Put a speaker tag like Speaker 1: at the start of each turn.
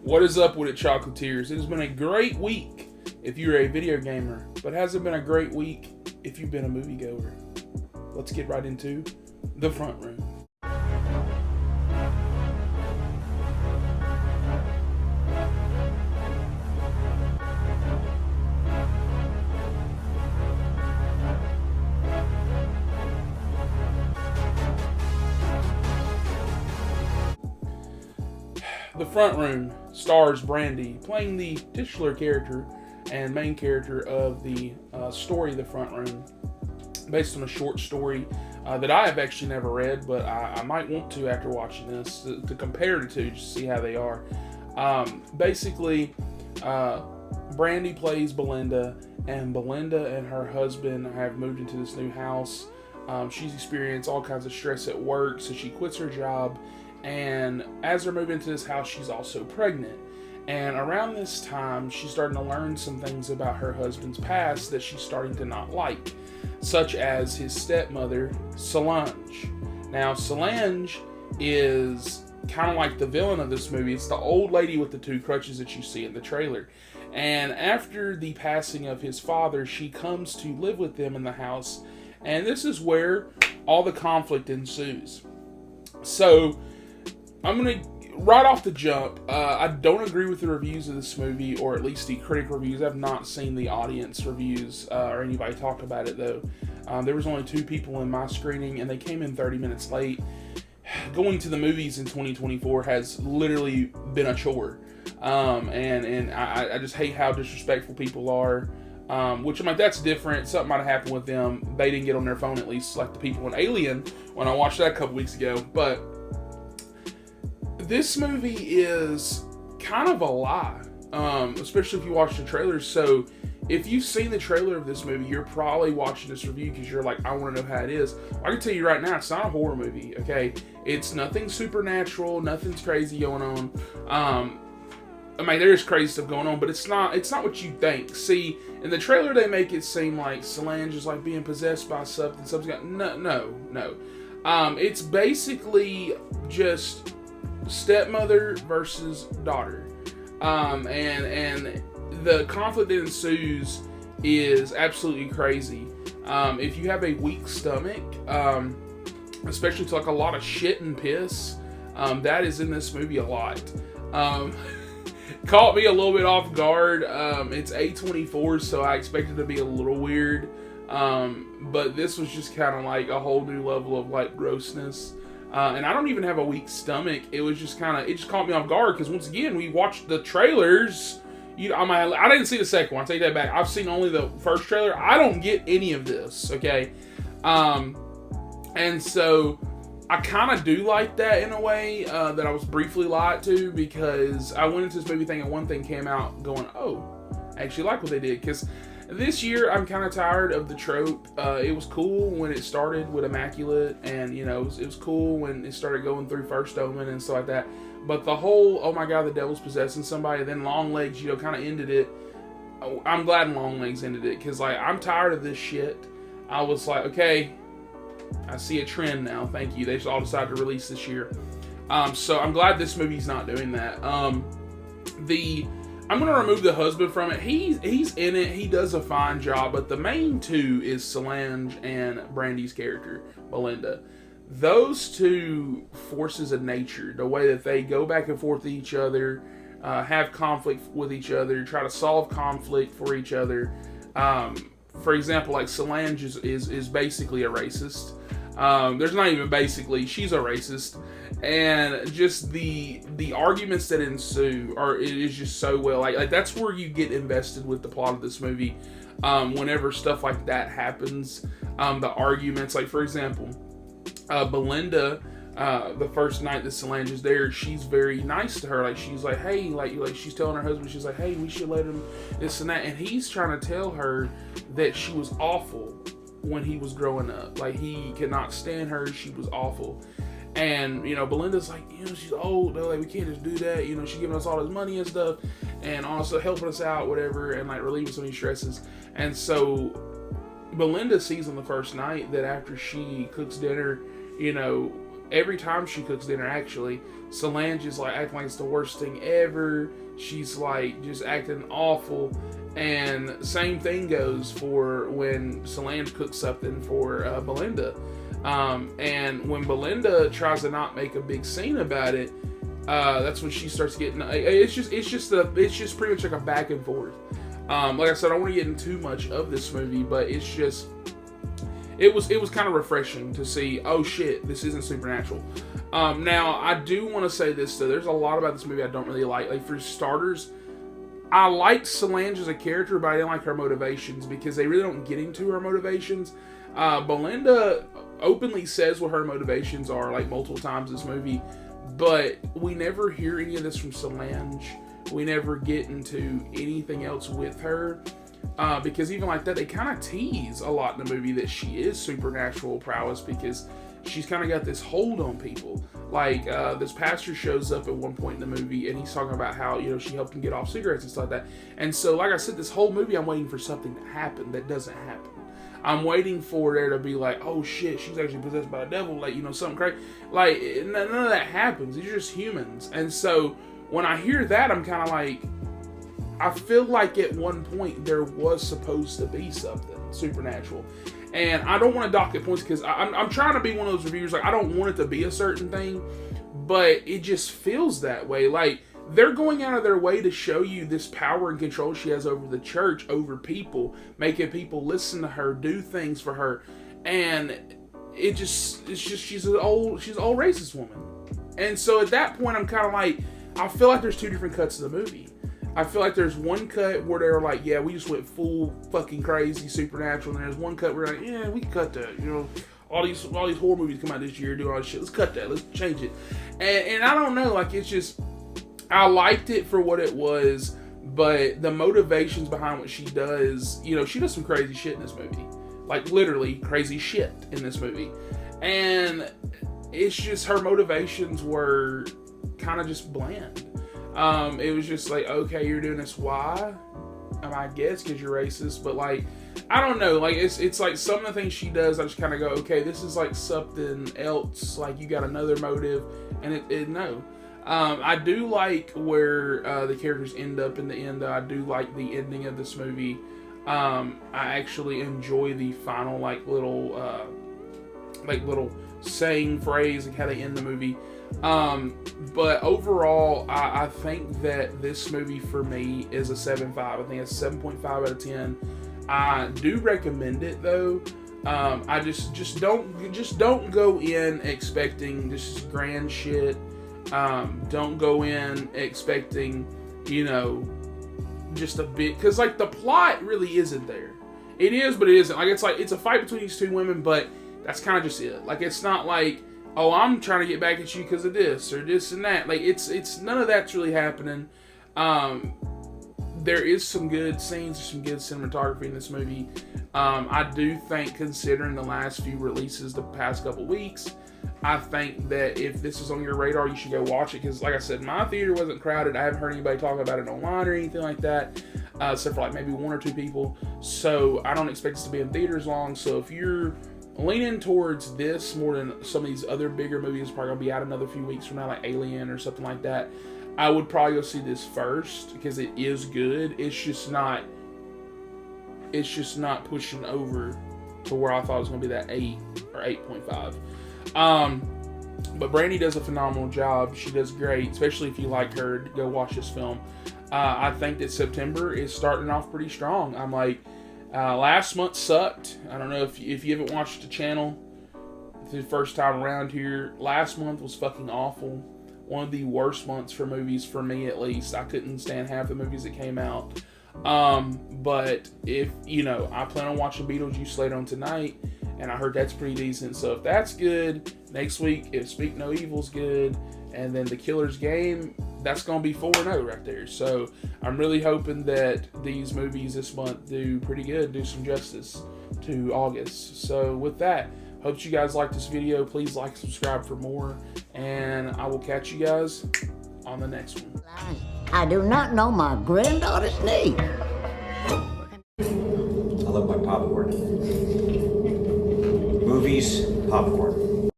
Speaker 1: What is up with it, Chocolatiers? It has been a great week if you're a video gamer, but has it been a great week if you've been a moviegoer? Let's get right into the front room. The Front Room stars Brandy, playing the titular character and main character of the story The Front Room, based on a short story that I have actually never read, but I might want to after watching this, to compare the two, just to see how they are. Basically, Brandy plays Belinda, and Belinda and her husband have moved into this new house. She's experienced all kinds of stress at work, so she quits her job. And as they're moving into this house, she's also pregnant. And around this time, she's starting to learn some things about her husband's past that she's starting to not like, such as his stepmother, Solange. Now, Solange is kind of like the villain of this movie. It's the old lady with the two crutches that you see in the trailer. And after the passing of his father, she comes to live with them in the house. And this is where all the conflict ensues. So, I'm going to, right off the jump, I don't agree with the reviews of this movie, or at least the critic reviews. I've not seen the audience reviews or anybody talk about it, though. There was only 2 people in my screening, and they came in 30 minutes late. Going to the movies in 2024 has literally been a chore. And I just hate how disrespectful people are. Which I'm like, that's different. Something might have happened with them. They didn't get on their phone, at least like the people in Alien, when I watched that a couple weeks ago. But this movie is kind of a lie, especially if you watch the trailers. So if you've seen the trailer of this movie, you're probably watching this review because you're like, I want to know how it is. I can tell you right now, it's not a horror movie, okay? It's nothing supernatural, nothing's crazy going on. I mean, there's crazy stuff going on, but it's not what you think. See, in the trailer, they make it seem like Solange is like being possessed by something. No. It's basically just stepmother versus daughter, and the conflict that ensues is absolutely crazy. If you have a weak stomach, especially to like a lot of shit and piss, that is in this movie a lot. Caught me a little bit off guard. It's A24, so I expected it to be a little weird, but this was just kind of like a whole new level of like grossness. And I don't even have a weak stomach. It was just it just caught me off guard because once again, we watched the trailers. I didn't see the second one. I take that back. I've seen only the first trailer. I don't get any of this. Okay, and so I kind of do like that in a way that I was briefly lied to, because I went into this movie thinking one thing, came out going, oh, I actually like what they did. Because this year, I'm kind of tired of the trope. It was cool when it started with Immaculate, and, you know, it was cool when it started going through First Omen and stuff like that. But the whole, oh my god, the devil's possessing somebody, then Longlegs, you know, kind of ended it. I'm glad Longlegs ended it, because, like, I'm tired of this shit. I was like, okay, I see a trend now, thank you. They just all decided to release this year. So I'm glad this movie's not doing that. I'm going to remove the husband from it. He's in it. He does a fine job. But the main two is Solange and Brandy's character, Belinda. Those two forces of nature, the way that they go back and forth with each other, have conflict with each other, try to solve conflict for each other. For example, like Solange is basically a racist. There's not even basically, she's a racist. And just the arguments that ensue it is just so well, like that's where you get invested with the plot of this movie. Whenever stuff like that happens, the arguments, like for example, Belinda, the first night that Solange is there, she's very nice to her. Like she's like, hey, like she's telling her husband, she's like, hey, we should let him this and that, and he's trying to tell her that she was awful when he was growing up. Like he could not stand her. She was awful. And, you know, Belinda's like, you know, she's old, though, like, we can't just do that, you know, she's giving us all this money and stuff, and also helping us out, whatever, and, like, relieving some of these stresses. And so, Belinda sees on the first night that after she cooks dinner, you know, every time she cooks dinner, actually, Solange is like acting like it's the worst thing ever. She's like just acting awful. And same thing goes for when Solange cooks something for Belinda. And when Belinda tries to not make a big scene about it, that's when she starts getting. It's just pretty much like a back and forth. Like I said, I don't want to get into too much of this movie, but it's just. It was kind of refreshing to see, oh shit, this isn't Supernatural. Now, I do want to say this, though. There's a lot about this movie I don't really like. Like, for starters, I liked Solange as a character, but I didn't like her motivations because they really don't get into her motivations. Belinda openly says what her motivations are, like, multiple times in this movie, but we never hear any of this from Solange. We never get into anything else with her. Because even like that, they kind of tease a lot in the movie that she is supernatural prowess because she's kind of got this hold on people. Like, this pastor shows up at one point in the movie and he's talking about how, you know, she helped him get off cigarettes and stuff like that. And so, like I said, this whole movie, I'm waiting for something to happen that doesn't happen. I'm waiting for there to be like, oh shit, she's actually possessed by the devil, like, you know, something crazy. Like, none of that happens. These are just humans. And so, when I hear that, I'm kind of like, I feel like at one point there was supposed to be something supernatural. And I don't want to dock at points because I'm trying to be one of those reviewers, like, I don't want it to be a certain thing, but it just feels that way. Like, they're going out of their way to show you this power and control she has over the church, over people, making people listen to her, do things for her. And it's just she's an old racist woman. And so at that point, I'm kind of like, I feel like there's two different cuts of the movie. I feel like there's one cut where they're like, yeah, we just went full fucking crazy supernatural, and there's one cut where like, yeah, we can cut that. You know, all these horror movies come out this year doing all this shit. Let's cut that. Let's change it. And I don't know, like, it's just, I liked it for what it was, but the motivations behind what she does, you know, she does some crazy shit in this movie. Like, literally crazy shit in this movie. And it's just, her motivations were kind of just bland. It was just like, okay, you're doing this, why? I guess because you're racist, but like, I don't know, like, it's like some of the things she does, I just kind of go, okay, this is like something else, like you got another motive, and no. I do like where the characters end up in the end, though. I do like the ending of this movie. I actually enjoy the final, like, little saying phrase, like how they end the movie. But overall, I think that this movie for me is a 7.5. I think it's 7.5 out of 10. I do recommend it though. I just don't go in expecting this grand shit. Don't go in expecting, you know, just a bit, because like the plot really isn't there. It is, but it isn't. Like, it's a fight between these two women, but that's kind of just it. Like, it's not like, oh, I'm trying to get back at you because of this or this and that. Like, it's none of that's really happening. There is some good scenes, some good cinematography in this movie. I do think, considering the last few releases the past couple weeks, I think that if this is on your radar, you should go watch it. Because, like I said, my theater wasn't crowded. I haven't heard anybody talk about it online or anything like that, except for like maybe one or two people. So I don't expect this to be in theaters long. So if you're leaning towards this more than some of these other bigger movies, probably gonna be out another few weeks from now, like Alien or something like that, I would probably go see this first because it is good. It's just not pushing over to where I thought it was gonna be that 8 or 8.5. But Brandy does a phenomenal job. She does great, especially if you like her. Go watch this film. I think that September is starting off pretty strong. I'm like, last month sucked. I don't know if you haven't watched the channel, it's the first time around here. Last month was fucking awful. One of the worst months for movies, for me at least. I couldn't stand half the movies that came out. But if, you know, I plan on watching Beetlejuice later on tonight, and I heard that's pretty decent. So if that's good, next week, if Speak No Evil's good, and then The Killer's Game, that's going to be 4-0 right there. So I'm really hoping that these movies this month do pretty good, do some justice to August. So with that, hope you guys like this video. Please like, subscribe for more, and I will catch you guys on the next one.
Speaker 2: I do not know my granddaughter's name.
Speaker 3: I love my popcorn. Movies, popcorn.